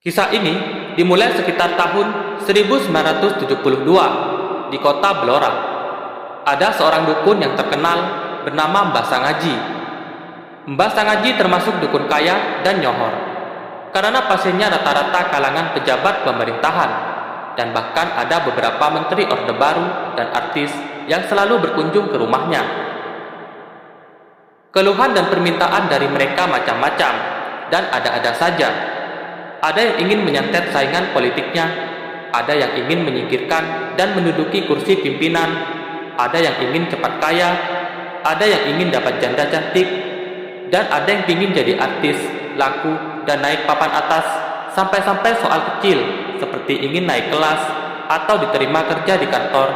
Kisah ini dimulai sekitar tahun 1972 di kota Blora. Ada seorang dukun yang terkenal bernama Mbah Sangaji. Mbah Sangaji termasuk dukun kaya dan nyohor, karena pasiennya rata-rata kalangan pejabat pemerintahan, dan bahkan ada beberapa menteri Orde Baru dan artis yang selalu berkunjung ke rumahnya. Keluhan dan permintaan dari mereka macam-macam, dan ada-ada saja. Ada yang ingin menyantet saingan politiknya, ada yang ingin menyingkirkan dan menduduki kursi pimpinan, ada yang ingin cepat kaya, ada yang ingin dapat janda cantik, dan ada yang ingin jadi artis, laku, dan naik papan atas, sampai-sampai soal kecil seperti ingin naik kelas atau diterima kerja di kantor,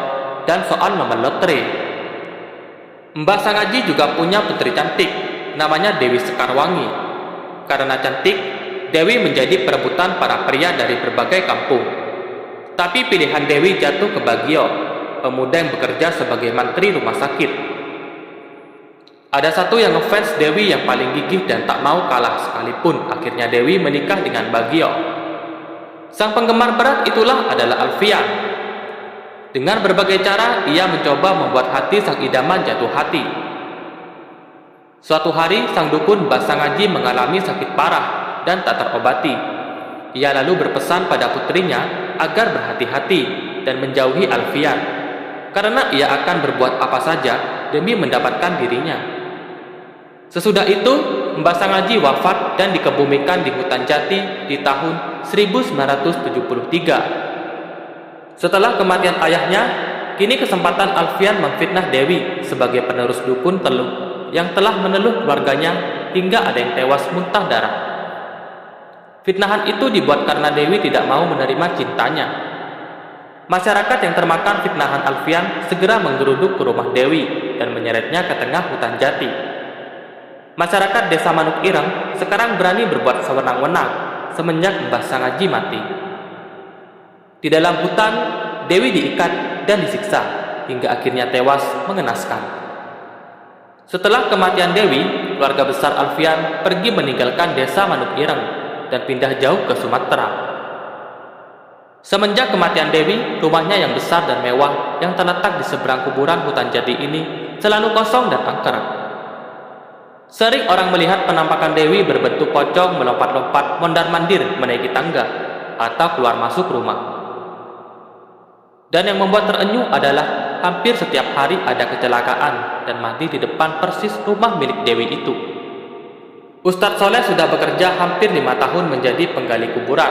dan soal nomor lotre. Mbah Sangaji juga punya putri cantik, namanya Dewi Sekarwangi. Karena cantik, Dewi menjadi perebutan para pria dari berbagai kampung. Tapi pilihan Dewi jatuh ke Bagio, pemuda yang bekerja sebagai mantri rumah sakit. Ada satu yang ngefans Dewi yang paling gigih dan tak mau kalah sekalipun. Akhirnya Dewi menikah dengan Bagio. Sang penggemar berat itulah adalah Alfian. Dengan berbagai cara, ia mencoba membuat hati sang idaman jatuh hati. Suatu hari, sang dukun Mbah Sangaji mengalami sakit parah dan tak terobati. Ia lalu berpesan pada putrinya agar berhati-hati dan menjauhi Alfian, karena ia akan berbuat apa saja demi mendapatkan dirinya. Sesudah itu, Mbah Sangaji wafat dan dikebumikan di hutan jati di tahun 1973. Setelah kematian ayahnya, kini kesempatan Alfian memfitnah Dewi sebagai penerus dukun teluh yang telah meneluh keluarganya hingga ada yang tewas muntah darah. Fitnahan itu dibuat karena Dewi tidak mau menerima cintanya. Masyarakat yang termakan fitnahan Alfian segera menggeruduk ke rumah Dewi dan menyeretnya ke tengah hutan jati. Masyarakat desa Manuk Ireng sekarang berani berbuat sewenang-wenang semenjak Mbah Sangaji mati. Di dalam hutan, Dewi diikat dan disiksa hingga akhirnya tewas mengenaskan. Setelah kematian Dewi, keluarga besar Alfian pergi meninggalkan desa Manuk Ireng dan pindah jauh ke Sumatera. Semenjak kematian Dewi, rumahnya yang besar dan mewah yang terletak di seberang kuburan hutan jati ini selalu kosong dan angker. Sering orang melihat penampakan Dewi berbentuk pocong melompat-lompat mondar-mandir menaiki tangga atau keluar masuk rumah. Dan yang membuat terenyuh adalah hampir setiap hari ada kecelakaan dan mati di depan persis rumah milik Dewi itu. Ustadz Soleh sudah bekerja hampir 5 tahun menjadi penggali kuburan.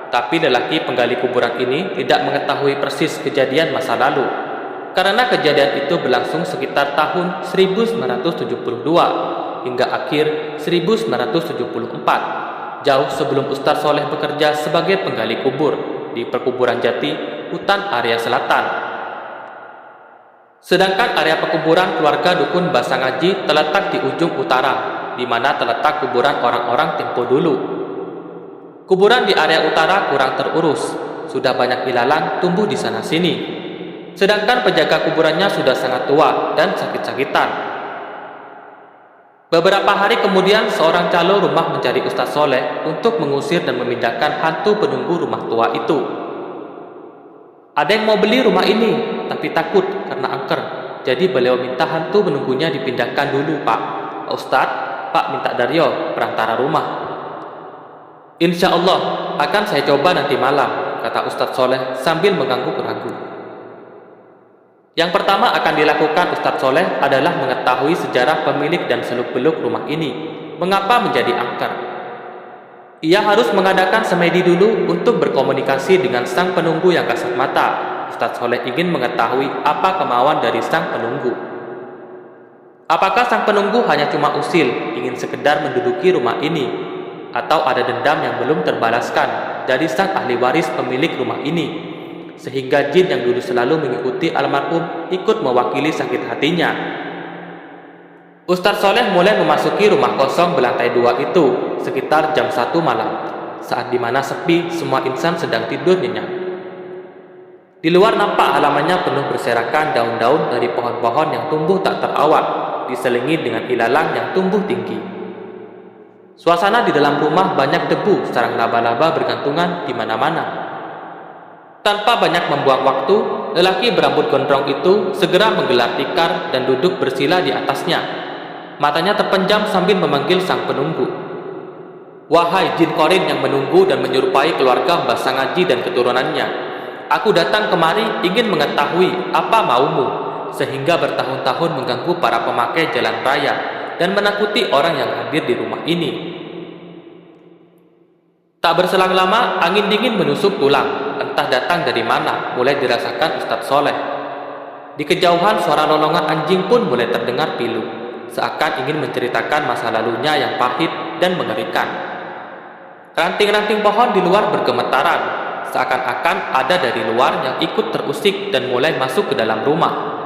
Tapi lelaki penggali kuburan ini tidak mengetahui persis kejadian masa lalu, karena kejadian itu berlangsung sekitar tahun 1972 hingga akhir 1974, jauh sebelum Ustadz Soleh bekerja sebagai penggali kubur di perkuburan jati hutan area selatan. Sedangkan area pekuburan keluarga dukun Mbah Sangaji terletak di ujung utara, di mana terletak kuburan orang-orang tempo dulu. Kuburan di area utara kurang terurus, sudah banyak ilalang tumbuh di sana-sini. Sedangkan penjaga kuburannya sudah sangat tua dan sakit-sakitan. Beberapa hari kemudian, seorang calo rumah mencari Ustadz Soleh untuk mengusir dan memindahkan hantu penunggu rumah tua itu. Ada yang mau beli rumah ini, tapi takut karena angker. Jadi beliau minta hantu penunggunya dipindahkan dulu, Pak Ustadz. Pak minta Daryo, perantara rumah. Insya Allah akan saya coba nanti malam, kata Ustadz Soleh sambil mengangguk ragu. Yang pertama akan dilakukan Ustadz Soleh adalah mengetahui sejarah pemilik dan seluk-beluk rumah ini, mengapa menjadi angker. Ia harus mengadakan semedi dulu untuk berkomunikasi dengan sang penunggu yang kasat mata. Ustadz Soleh ingin mengetahui apa kemauan dari sang penunggu. Apakah sang penunggu hanya cuma usil, ingin sekedar menduduki rumah ini, atau ada dendam yang belum terbalaskan dari sang ahli waris pemilik rumah ini, sehingga jin yang dulu selalu mengikuti almarhum ikut mewakili sakit hatinya. Ustadz Soleh mulai memasuki rumah kosong berlantai 2 itu sekitar jam 1 malam, saat dimana sepi, semua insan sedang tidur nyenyak. Di luar nampak halamannya penuh berserakan daun-daun dari pohon-pohon yang tumbuh tak terawat, diselingi dengan ilalang yang tumbuh tinggi. Suasana di dalam rumah banyak debu, sarang laba-laba bergantungan di mana-mana. Tanpa banyak membuang waktu, lelaki berambut gondrong itu segera menggelar tikar dan duduk bersila di atasnya. Matanya terpenjam sambil memanggil sang penunggu. Wahai jin korin yang menunggu dan menyerupai keluarga Mbah Sangaji dan keturunannya, aku datang kemari ingin mengetahui apa maumu, sehingga bertahun-tahun mengganggu para pemakai jalan raya dan menakuti orang yang hadir di rumah ini. Tak berselang lama, angin dingin menusuk tulang, entah datang dari mana, mulai dirasakan Ustadz Soleh. Di kejauhan suara lolongan anjing pun mulai terdengar pilu, seakan ingin menceritakan masa lalunya yang pahit dan mengerikan. Ranting-ranting pohon di luar bergemetaran, seakan-akan ada dari luar yang ikut terusik dan mulai masuk ke dalam rumah.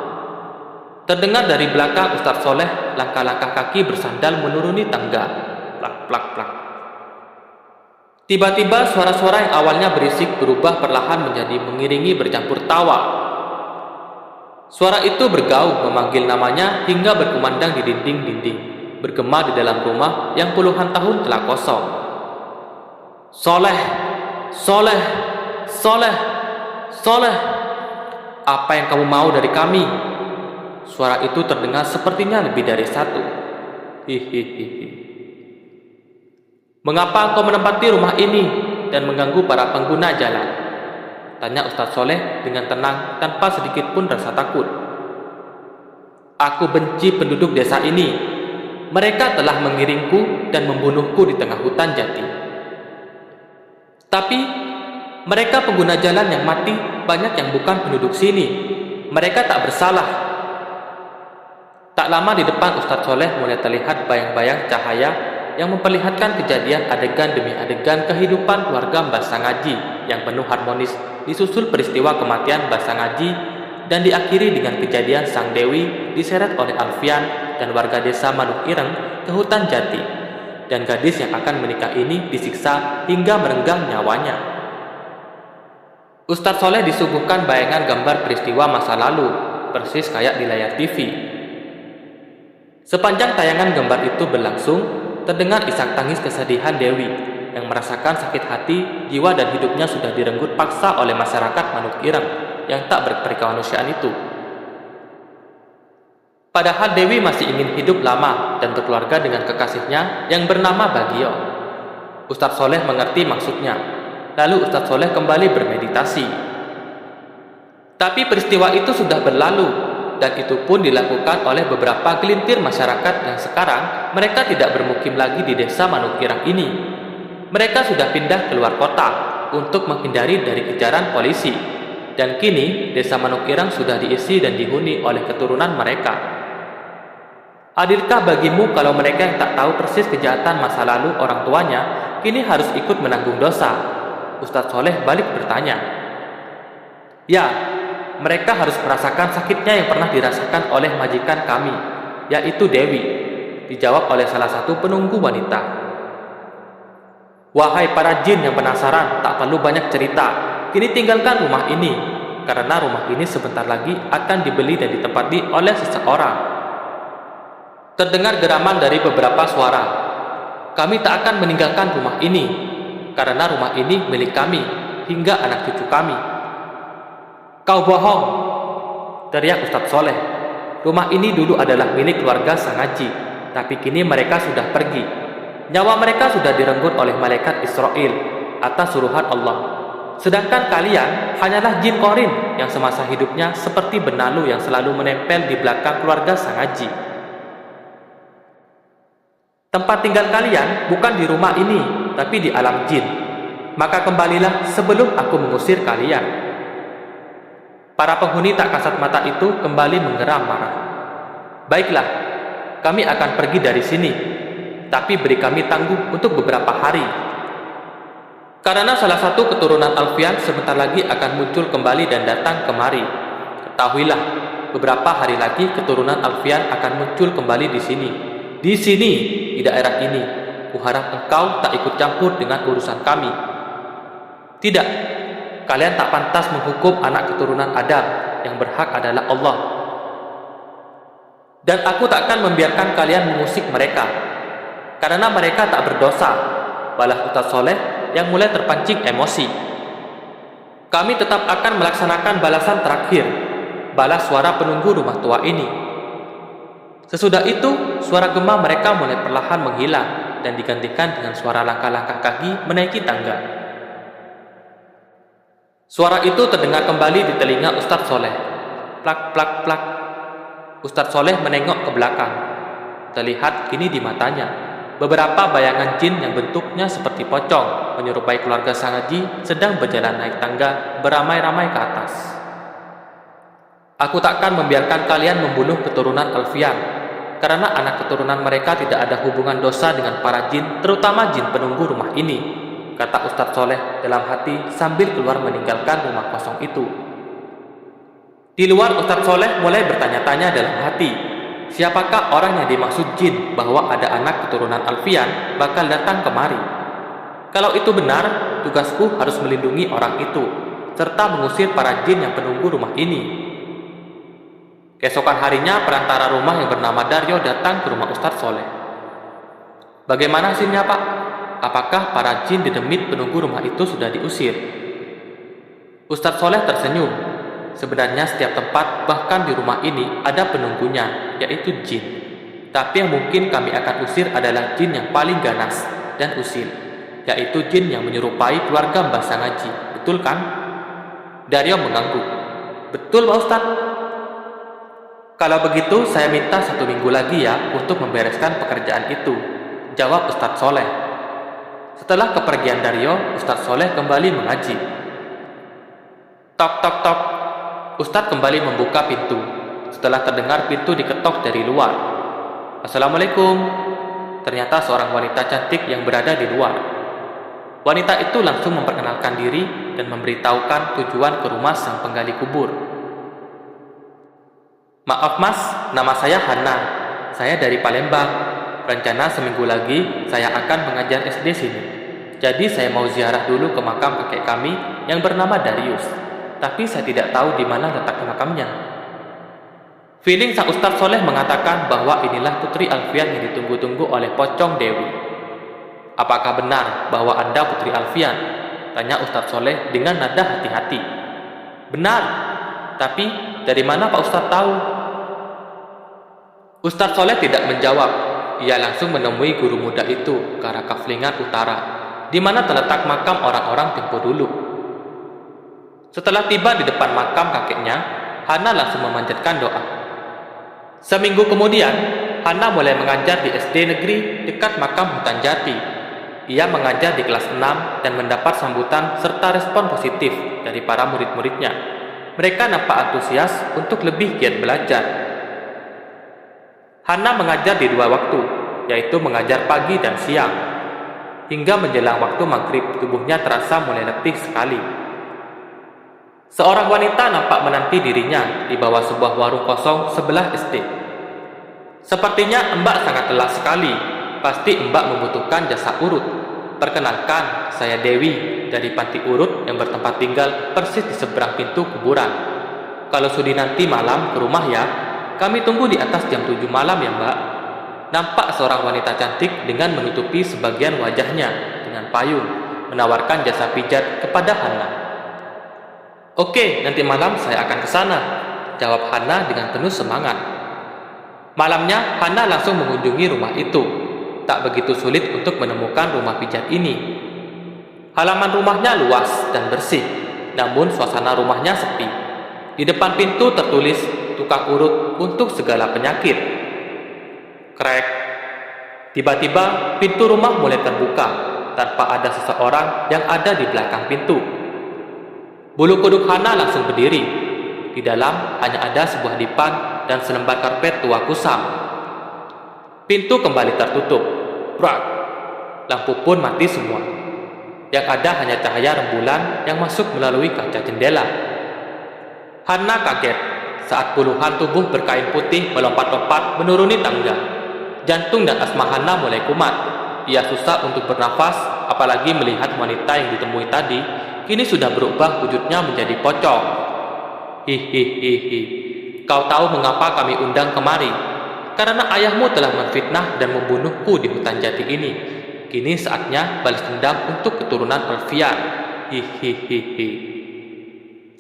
Terdengar dari belakang Ustadz Soleh langkah-langkah kaki bersandal menuruni tangga. Plak, plak, plak. Tiba-tiba suara-suara yang awalnya berisik berubah perlahan menjadi mengiringi bercampur tawa. Suara itu bergaung memanggil namanya hingga berkumandang di dinding-dinding, bergema di dalam rumah yang puluhan tahun telah kosong. Soleh, Soleh, Soleh, Soleh, apa yang kamu mau dari kami? Suara itu terdengar sepertinya lebih dari satu. Hihihi. Mengapa engkau menempati rumah ini dan mengganggu para pengguna jalan? Tanya Ustadz Soleh dengan tenang tanpa sedikit pun rasa takut. Aku benci penduduk desa ini. Mereka telah mengiringku dan membunuhku di tengah hutan jati. Tapi mereka pengguna jalan yang mati banyak yang bukan penduduk sini. Mereka tak bersalah. Tak lama di depan Ustadz Soleh mulai terlihat bayang-bayang cahaya yang memperlihatkan kejadian adegan demi adegan kehidupan keluarga Mbah Sangaji yang penuh harmonis, disusul peristiwa kematian Mbah Sangaji dan diakhiri dengan kejadian Sang Dewi diseret oleh Alfian dan warga desa Manuk Ireng ke hutan jati, dan gadis yang akan menikah ini disiksa hingga merenggang nyawanya. Ustadz Soleh disuguhkan bayangan gambar peristiwa masa lalu, persis kayak di layar TV. Sepanjang tayangan gambar itu berlangsung, terdengar isak tangis kesedihan Dewi yang merasakan sakit hati, jiwa dan hidupnya sudah direnggut paksa oleh masyarakat Manuk Ireng yang tak berkemanusiaan itu. Padahal Dewi masih ingin hidup lama dan berkeluarga dengan kekasihnya yang bernama Bagio. Ustadz Soleh mengerti maksudnya. Lalu Ustadz Soleh kembali bermeditasi. Tapi peristiwa itu sudah berlalu, dan itu pun dilakukan oleh beberapa gelintir masyarakat yang sekarang mereka tidak bermukim lagi di desa Manuk Ireng ini. Mereka sudah pindah keluar kota untuk menghindari dari kejaran polisi, dan kini desa Manuk Ireng sudah diisi dan dihuni oleh keturunan mereka. Adilkah bagimu kalau mereka yang tak tahu persis kejahatan masa lalu orang tuanya kini harus ikut menanggung dosa? Ustadz Soleh balik bertanya. Ya, mereka harus merasakan sakitnya yang pernah dirasakan oleh majikan kami, yaitu Dewi, dijawab oleh salah satu penunggu wanita. Wahai para jin yang penasaran, tak perlu banyak cerita. Kini tinggalkan rumah ini, karena rumah ini sebentar lagi akan dibeli dan ditempati oleh seseorang. Terdengar geraman dari beberapa suara. Kami tak akan meninggalkan rumah ini, karena rumah ini milik kami, hingga anak cucu kami. Kau bohong, teriak Ustadz Soleh. Rumah ini dulu adalah milik keluarga Sangaji, tapi kini mereka sudah pergi. Nyawa mereka sudah direnggut oleh malaikat Israel atas suruhan Allah. Sedangkan kalian hanyalah jin korin yang semasa hidupnya seperti benalu yang selalu menempel di belakang keluarga Sangaji. Tempat tinggal kalian bukan di rumah ini, tapi di alam jin. Maka kembalilah sebelum aku mengusir kalian. Para penghuni tak kasat mata itu kembali menggeram marah. Baiklah, kami akan pergi dari sini, tapi beri kami tangguh untuk beberapa hari. Karena salah satu keturunan Alfian sebentar lagi akan muncul kembali dan datang kemari. Ketahuilah, beberapa hari lagi keturunan Alfian akan muncul kembali di sini. Di sini, di daerah ini. Kuharap engkau tak ikut campur dengan urusan kami. Tidak, kalian tak pantas menghukum anak keturunan Adam, yang berhak adalah Allah. Dan aku tak akan membiarkan kalian mengusik mereka. karena mereka tak berdosa, balas Ustaz Soleh yang mulai terpancing emosi. Kami tetap akan melaksanakan balasan terakhir, balas suara penunggu rumah tua ini. Sesudah itu, suara gema mereka mulai perlahan menghilang dan digantikan dengan suara langkah-langkah kaki menaiki tangga. Suara itu terdengar kembali di telinga Ustaz Soleh. Plak, plak, plak. Ustaz Soleh menengok ke belakang. Terlihat kini di matanya beberapa bayangan jin yang bentuknya seperti pocong menyerupai keluarga sang haji sedang berjalan naik tangga beramai-ramai ke atas. Aku takkan membiarkan kalian membunuh keturunan Alfian, karena anak keturunan mereka tidak ada hubungan dosa dengan para jin, terutama jin penunggu rumah ini, kata Ustaz Soleh dalam hati sambil keluar meninggalkan rumah kosong itu. Di luar, Ustaz Soleh mulai bertanya-tanya dalam hati, siapakah orang yang dimaksud jin bahwa ada anak keturunan Alfian bakal datang kemari? Kalau itu benar, tugasku harus melindungi orang itu, serta mengusir para jin yang penunggu rumah ini. Keesokan harinya, perantara rumah yang bernama Daryo datang ke rumah Ustaz Soleh. Bagaimana hasilnya, Pak? Apakah para jin di demit penunggu rumah itu sudah diusir? Ustaz Soleh tersenyum. Sebenarnya setiap tempat, bahkan di rumah ini, ada penunggunya, yaitu jin. Tapi yang mungkin kami akan usir adalah jin yang paling ganas dan usil, yaitu jin yang menyerupai keluarga Mbah Sangaji. Betul kan? Daryo mengangguk. Betul, Pak Ustaz. Kalau begitu, saya minta 1 minggu lagi ya untuk membereskan pekerjaan itu, jawab Ustaz Soleh. Setelah kepergian Daryo, Ustaz Soleh kembali mengaji. Tok, tok, tok. Ustaz kembali membuka pintu. Setelah terdengar pintu diketok dari luar. Assalamualaikum. Ternyata seorang wanita cantik yang berada di luar. Wanita itu langsung memperkenalkan diri dan memberitahukan tujuan ke rumah sang penggali kubur. Maaf Mas, nama saya Hana. Saya dari Palembang. Rencana seminggu lagi saya akan mengajar SD sini. Jadi saya mau ziarah dulu ke makam kakek kami yang bernama Darius. Tapi saya tidak tahu di mana letak makamnya. Feeling sang Ustaz Soleh mengatakan bahwa inilah putri Alfian yang ditunggu-tunggu oleh Pocong Dewi. Apakah benar bahwa Anda putri Alfian? Tanya Ustaz Soleh dengan nada hati-hati. Benar. Tapi dari mana Pak Ustaz tahu? Ustaz Soleh tidak menjawab. Ia langsung menemui guru muda itu ke arah Kaflingan Utara, di mana terletak makam orang-orang tempo dulu. Setelah tiba di depan makam kakeknya, Hana langsung memanjatkan doa. Seminggu kemudian, Hana mulai mengajar di SD negeri dekat makam Hutan Jati. Ia mengajar di kelas 6 dan mendapat sambutan serta respon positif dari para murid-muridnya. Mereka nampak antusias untuk lebih giat belajar. Hana mengajar di 2 waktu, yaitu mengajar pagi dan siang. Hingga menjelang waktu maghrib, tubuhnya terasa mulai letih sekali. Seorang wanita nampak menanti dirinya di bawah sebuah warung kosong sebelah SD. Sepertinya Mbak sangat lelah sekali. Pasti Mbak membutuhkan jasa urut. Perkenalkan, saya Dewi dari panti urut yang bertempat tinggal persis di seberang pintu kuburan. Kalau sudi nanti malam ke rumah ya. Kami tunggu di atas jam 7 malam ya Mbak. Nampak seorang wanita cantik dengan menutupi sebagian wajahnya dengan payung, menawarkan jasa pijat kepada Hana. Oke, nanti malam saya akan ke sana, jawab Hana dengan penuh semangat. Malamnya, Hana langsung mengunjungi rumah itu. Tak begitu sulit untuk menemukan rumah pijat ini. Halaman rumahnya luas dan bersih, namun suasana rumahnya sepi. Di depan pintu tertulis tukang urut untuk segala penyakit. Krek. Tiba-tiba pintu rumah mulai terbuka tanpa ada seseorang yang ada di belakang pintu. Bulu kuduk Hana langsung berdiri. Di dalam hanya ada sebuah dipan dan selembar karpet tua kusam. Pintu kembali tertutup. Brak. Lampu pun mati semua. Yang ada hanya cahaya rembulan yang masuk melalui kaca jendela. Hana kaget saat puluhan tubuh berkain putih melompat-lompat menuruni tangga. Jantung dan asma Hana mulai kumat. Ia susah untuk bernafas, apalagi melihat wanita yang ditemui tadi kini sudah berubah wujudnya menjadi pocong. Hihihihi. Kau tahu mengapa kami undang kemari? karena ayahmu telah memfitnah dan membunuhku di hutan jati ini. Kini saatnya balas dendam untuk keturunan Alfian. Hihihihi.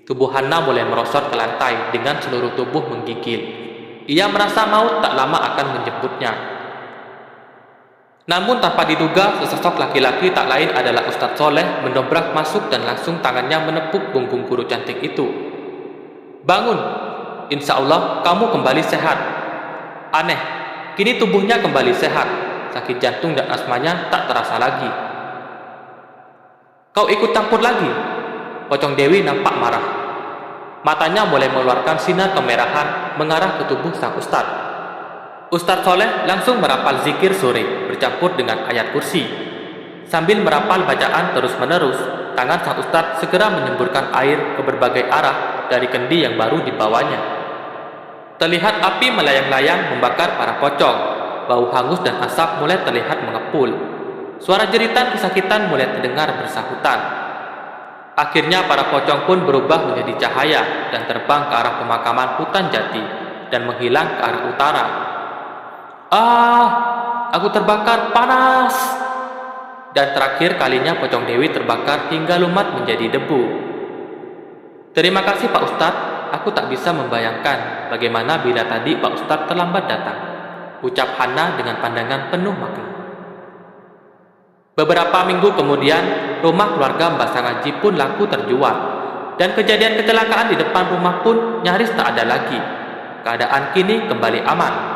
Tubuh Hana mulai merosot ke lantai dengan seluruh tubuh menggigil. Ia merasa maut tak lama akan menjemputnya. Namun tanpa diduga, sesosok laki-laki tak lain adalah Ustadz Soleh mendobrak masuk dan langsung tangannya menepuk punggung guru cantik itu. Bangun, insya Allah kamu kembali sehat. Aneh, kini tubuhnya kembali sehat. Sakit jantung dan asmanya tak terasa lagi. Kau ikut campur lagi? Pocong Dewi nampak marah. Matanya mulai mengeluarkan sinar kemerahan mengarah ke tubuh sang Ustadz. Ustadz Soleh langsung merapal zikir sore bercampur dengan ayat kursi. Sambil merapal bacaan terus-menerus, tangan sang Ustadz segera menyemburkan air ke berbagai arah dari kendi yang baru dibawanya. Terlihat api melayang-layang membakar para pocong. Bau hangus dan asap mulai terlihat mengepul. Suara jeritan kesakitan mulai terdengar bersahutan. Akhirnya para pocong pun berubah menjadi cahaya dan terbang ke arah pemakaman hutan jati dan menghilang ke arah utara. Ah, aku terbakar, panas. Dan terakhir kalinya pocong Dewi terbakar hingga lumat menjadi debu. Terima kasih Pak Ustadz, aku tak bisa membayangkan bagaimana bila tadi Pak Ustadz terlambat datang, ucap Hana dengan pandangan penuh makna. Beberapa minggu kemudian, rumah keluarga Mbak Sangaji pun laku terjual, dan kejadian kecelakaan di depan rumah pun nyaris tak ada lagi. Keadaan kini kembali aman.